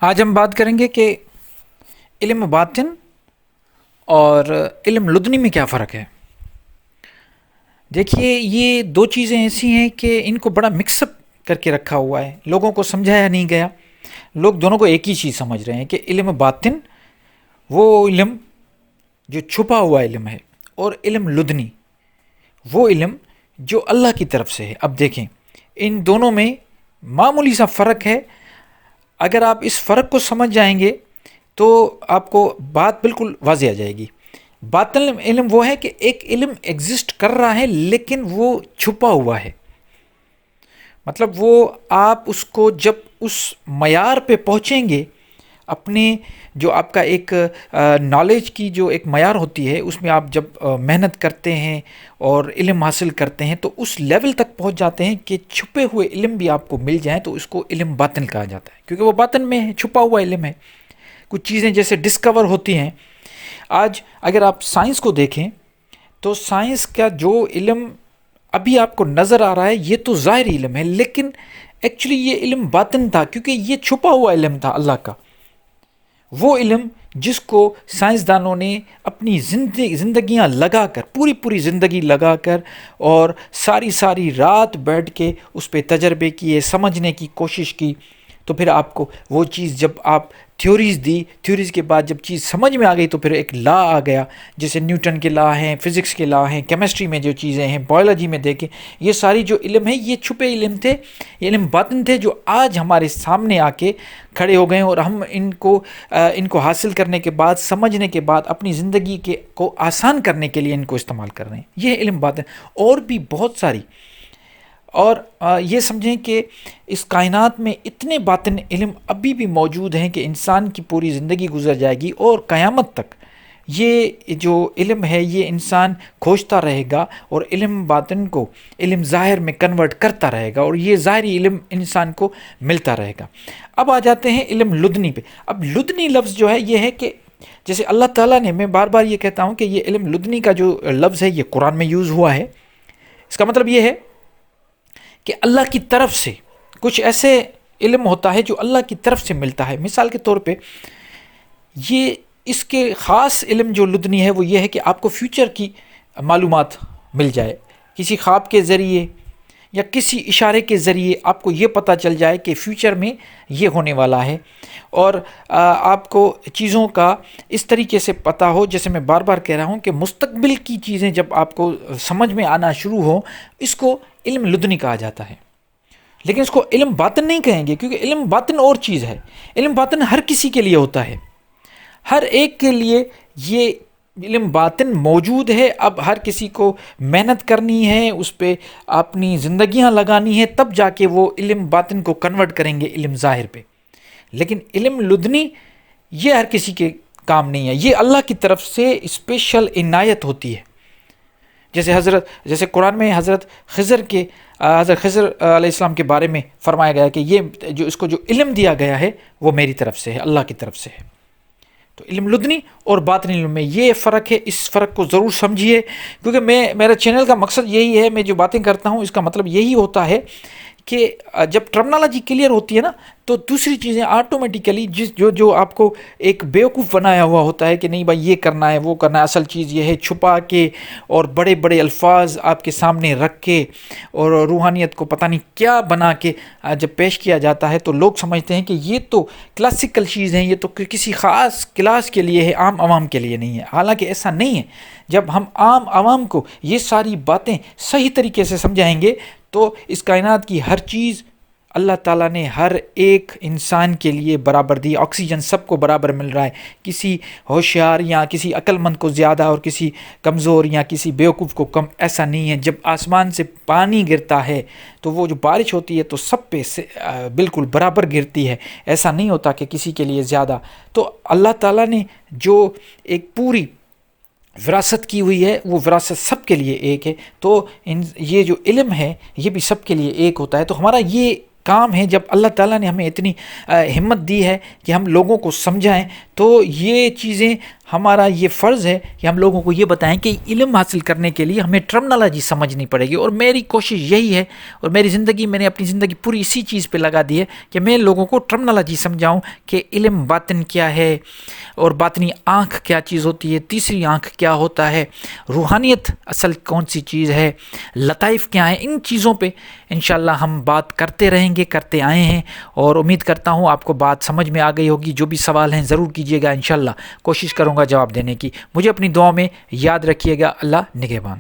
آج ہم بات کریں گے کہ علم باطن اور علم لدنی میں کیا فرق ہے۔ دیکھیے، یہ دو چیزیں ایسی ہیں کہ ان کو بڑا مکس اپ کر کے رکھا ہوا ہے، لوگوں کو سمجھایا نہیں گیا۔ لوگ دونوں کو ایک ہی چیز سمجھ رہے ہیں کہ علم باطن وہ علم جو چھپا ہوا علم ہے، اور علم لدنی وہ علم جو اللہ کی طرف سے ہے۔ اب دیکھیں، ان دونوں میں معمولی سا فرق ہے۔ اگر آپ اس فرق کو سمجھ جائیں گے تو آپ کو بات بالکل واضح آ جائے گی۔ باطن علم وہ ہے کہ ایک علم ایگزسٹ کر رہا ہے لیکن وہ چھپا ہوا ہے، مطلب وہ آپ اس کو جب اس معیار پہ پہنچیں گے، اپنے جو آپ کا ایک نالج کی جو ایک معیار ہوتی ہے، اس میں آپ جب محنت کرتے ہیں اور علم حاصل کرتے ہیں تو اس لیول تک پہنچ جاتے ہیں کہ چھپے ہوئے علم بھی آپ کو مل جائیں تو اس کو علم باطن کہا جاتا ہے، کیونکہ وہ باطن میں ہے، چھپا ہوا علم ہے۔ کچھ چیزیں جیسے ڈسکور ہوتی ہیں۔ آج اگر آپ سائنس کو دیکھیں تو سائنس کا جو علم ابھی آپ کو نظر آ رہا ہے یہ تو ظاہری علم ہے، لیکن ایکچولی یہ علم باطن تھا، کیونکہ یہ چھپا ہوا علم تھا اللہ کا۔ وہ علم جس کو سائنسدانوں نے اپنی زندگیاں لگا کر، پوری زندگی لگا کر اور ساری رات بیٹھ کے اس پہ تجربے کیے، سمجھنے کی کوشش کی، تو پھر آپ کو وہ چیز جب آپ تھیوریز کے بعد جب چیز سمجھ میں آ گئی تو پھر ایک لا آ گیا، جیسے نیوٹن کے لا ہیں، فزکس کے لا ہیں، کیمسٹری میں جو چیزیں ہیں، بایولوجی میں دیکھیں، یہ ساری جو علم ہے یہ چھپے علم تھے، یہ علم باطن تھے جو آج ہمارے سامنے آ کے کھڑے ہو گئے، اور ہم ان کو حاصل کرنے کے بعد، سمجھنے کے بعد اپنی زندگی کو آسان کرنے کے لیے ان کو استعمال کر رہے ہیں۔ یہ علم باطن اور بھی بہت ساری، اور یہ سمجھیں کہ اس کائنات میں اتنے باطن علم ابھی بھی موجود ہیں کہ انسان کی پوری زندگی گزر جائے گی اور قیامت تک یہ جو علم ہے یہ انسان کھوجتا رہے گا، اور علم باطن کو علم ظاہر میں کنورٹ کرتا رہے گا، اور یہ ظاہری علم انسان کو ملتا رہے گا۔ اب آ جاتے ہیں علم لدنی پہ۔ اب لدنی لفظ جو ہے یہ ہے کہ جیسے اللہ تعالیٰ نے، میں بار بار یہ کہتا ہوں کہ یہ علم لدنی کا جو لفظ ہے یہ قرآن میں یوز ہوا ہے۔ اس کا مطلب یہ ہے کہ اللہ کی طرف سے کچھ ایسے علم ہوتا ہے جو اللہ کی طرف سے ملتا ہے۔ مثال کے طور پہ یہ اس کے خاص علم جو لدنی ہے وہ یہ ہے کہ آپ کو فیوچر کی معلومات مل جائے، کسی خواب کے ذریعے یا کسی اشارے کے ذریعے آپ کو یہ پتہ چل جائے کہ فیوچر میں یہ ہونے والا ہے، اور آپ کو چیزوں کا اس طریقے سے پتہ ہو، جیسے میں بار بار کہہ رہا ہوں کہ مستقبل کی چیزیں جب آپ کو سمجھ میں آنا شروع ہو، اس کو علم لدنی کہا جاتا ہے، لیکن اس کو علم باطن نہیں کہیں گے، کیونکہ علم باطن اور چیز ہے۔ علم باطن ہر کسی کے لیے ہوتا ہے، ہر ایک کے لیے یہ علم باطن موجود ہے۔ اب ہر کسی کو محنت کرنی ہے، اس پہ اپنی زندگیاں لگانی ہے، تب جا کے وہ علم باطن کو کنورٹ کریں گے علم ظاہر پہ۔ لیکن علم لدنی یہ ہر کسی کے کام نہیں ہے، یہ اللہ کی طرف سے اسپیشل عنایت ہوتی ہے۔ جیسے قرآن میں حضرت خضر علیہ السلام کے بارے میں فرمایا گیا کہ یہ جو اس کو جو علم دیا گیا ہے وہ میری طرف سے ہے، اللہ کی طرف سے ہے۔ تو علم لدنی اور باطنی علم میں یہ فرق ہے، اس فرق کو ضرور سمجھیے، کیونکہ میرا چینل کا مقصد یہی ہے، میں جو باتیں کرتا ہوں اس کا مطلب یہی ہوتا ہے کہ جب ٹرمنالوجی کلیئر ہوتی ہے نا تو دوسری چیزیں آٹومیٹیکلی جو آپ کو ایک بیوقوف بنایا ہوا ہوتا ہے کہ نہیں بھائی یہ کرنا ہے وہ کرنا ہے، اصل چیز یہ ہے، چھپا کے اور بڑے بڑے الفاظ آپ کے سامنے رکھ کے اور روحانیت کو پتہ نہیں کیا بنا کے جب پیش کیا جاتا ہے تو لوگ سمجھتے ہیں کہ یہ تو کلاسیکل چیز ہیں، یہ تو کسی خاص کلاس کے لیے ہے، عام عوام کے لیے نہیں ہے۔ حالانکہ ایسا نہیں ہے۔ جب ہم عام عوام کو یہ ساری باتیں صحیح طریقے سے سمجھائیں گے تو اس کائنات کی ہر چیز اللہ تعالیٰ نے ہر ایک انسان کے لیے برابر دی۔ آکسیجن سب کو برابر مل رہا ہے، کسی ہوشیار یا کسی عقل مند کو زیادہ اور کسی کمزور یا کسی بیوقوف کو کم، ایسا نہیں ہے۔ جب آسمان سے پانی گرتا ہے تو وہ جو بارش ہوتی ہے تو سب پہ بالکل برابر گرتی ہے، ایسا نہیں ہوتا کہ کسی کے لیے زیادہ۔ تو اللہ تعالیٰ نے جو ایک پوری وراثت کی ہوئی ہے وہ وراثت سب کے لیے ایک ہے، تو یہ جو علم ہے یہ بھی سب کے لیے ایک ہوتا ہے۔ تو ہمارا یہ کام ہے، جب اللہ تعالیٰ نے ہمیں اتنی ہمت دی ہے کہ ہم لوگوں کو سمجھائیں، تو یہ چیزیں ہمارا یہ فرض ہے کہ ہم لوگوں کو یہ بتائیں کہ علم حاصل کرنے کے لیے ہمیں ٹرمنالوجی سمجھنی پڑے گی، اور میری کوشش یہی ہے، اور میں نے اپنی زندگی پوری اسی چیز پہ لگا دی ہے کہ میں لوگوں کو ٹرمنالوجی سمجھاؤں کہ علم باطن کیا ہے، اور باطنی آنکھ کیا چیز ہوتی ہے، تیسری آنکھ کیا ہوتا ہے، روحانیت اصل کون سی چیز ہے، لطائف کیا ہیں۔ ان چیزوں پہ انشاءاللہ ہم بات کرتے رہیں گے، کرتے آئے ہیں، اور امید کرتا ہوں آپ کو بات سمجھ میں آ گئی ہوگی۔ جو بھی سوال ہیں ضرور کیجیے گا، انشاءاللہ کوشش کروں گا جواب دینے کی۔ مجھے اپنی دعاؤں میں یاد رکھیے گا۔ اللہ نگہبان۔